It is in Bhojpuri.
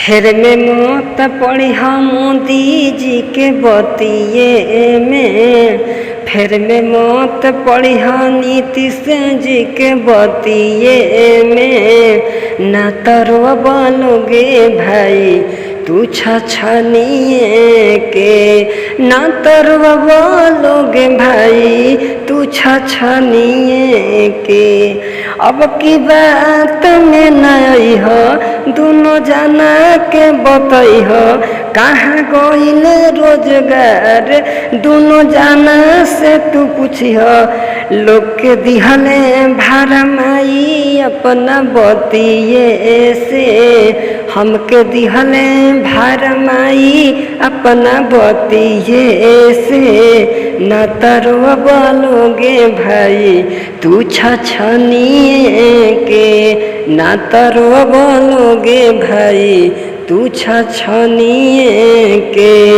फेर में मत पड़ी मोदी जी के बतिये में, फेर में मत पड़ी नीतीश जी के बतिये में। ना तरवा बोलोगे भाई तू छछनिए के, ना तरवा बोलोगे भाई तू छछनिए के। अब की बात में नहीं हो दोनों जाना के बतई हो, कहाँ गईल रोजगार दोनों जाना से तू पूछी हो। लोग के दिहले भरमाई अपना बतिये से, हमके दिहले भरमाई अपना बतिये से। ना तरवा बोलोगे भाई तू छछनिए के, ना तरवा बोलोगे भाई तू छछनिए के।